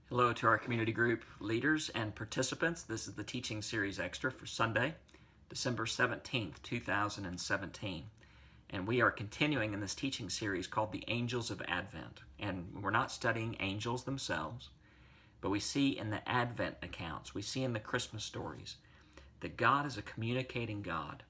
Hello to our community group leaders and participants. This is the Teaching Series Extra for Sunday, December 17th, 2017. And we are continuing in this teaching series called The Angels of Advent. And we're not studying angels themselves, but we see in the Advent accounts, we see in the Christmas stories, that God is a communicating God,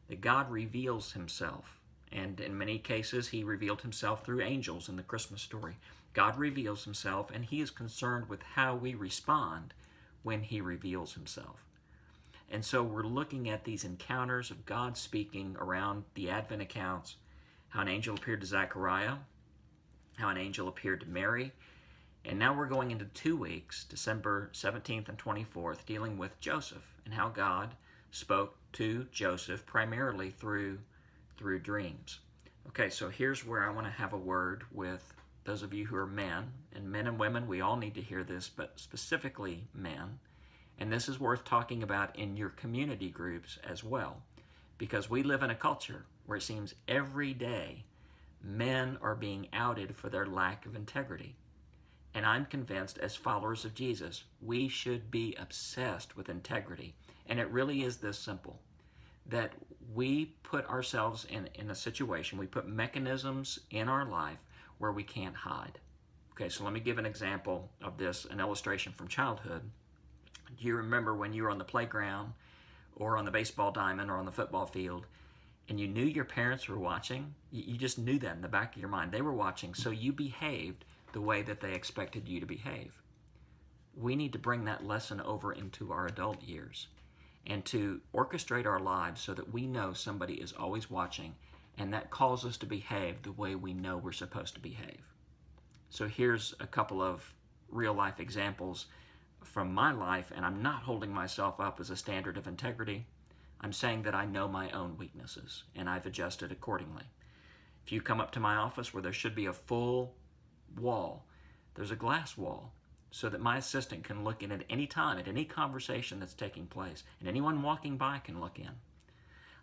that God reveals himself. And in many cases, he revealed himself through angels in the Christmas story. God reveals himself, and he is concerned with how we respond when he reveals himself. And so we're looking at these encounters of God speaking around the Advent accounts, how an angel appeared to Zechariah, how an angel appeared to Mary, and now we're going into 2 weeks, December 17th and 24th, dealing with Joseph and how God spoke to Joseph primarily through dreams. Okay, so here's where I want to have a word with those of you who are men, and men and women, we all need to hear this, but specifically men. And this is worth talking about in your community groups as well, because we live in a culture where it seems every day men are being outed for their lack of integrity. And I'm convinced as followers of Jesus, we should be obsessed with integrity. And it really is this simple, that we put ourselves in a situation, we put mechanisms in our life where we can't hide. Okay, so let me give an example of this, an illustration from childhood. Do you remember when you were on the playground or on the baseball diamond or on the football field and you knew your parents were watching? You just knew that in the back of your mind. They were watching, so you behaved the way that they expected you to behave. We need to bring that lesson over into our adult years and to orchestrate our lives so that we know somebody is always watching, and that calls us to behave the way we know we're supposed to behave. So here's a couple of real-life examples from my life, and I'm not holding myself up as a standard of integrity. I'm saying that I know my own weaknesses, and I've adjusted accordingly. If you come up to my office where there should be a full wall, there's a glass wall, so that my assistant can look in at any time, at any conversation that's taking place, and anyone walking by can look in.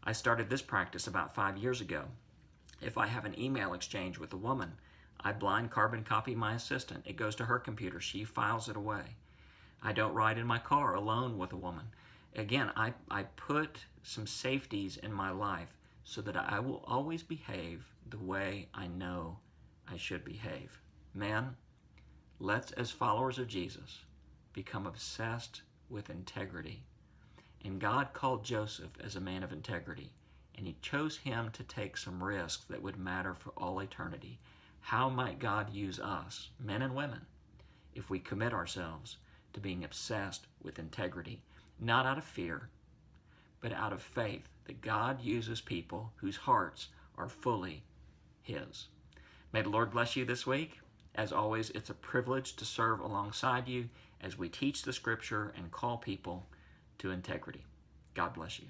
I started this practice about 5 years ago. If I have an email exchange with a woman, I blind carbon copy my assistant. It goes to her computer. She files it away. I don't ride in my car alone with a woman. Again, I put some safeties in my life so that I will always behave the way I know I should behave. Men, let's, as followers of Jesus, become obsessed with integrity. And God called Joseph as a man of integrity, and he chose him to take some risks that would matter for all eternity. How might God use us, men and women, if we commit ourselves to being obsessed with integrity, not out of fear, but out of faith that God uses people whose hearts are fully his? May the Lord bless you this week. As always, it's a privilege to serve alongside you as we teach the Scripture and call people to integrity. God bless you.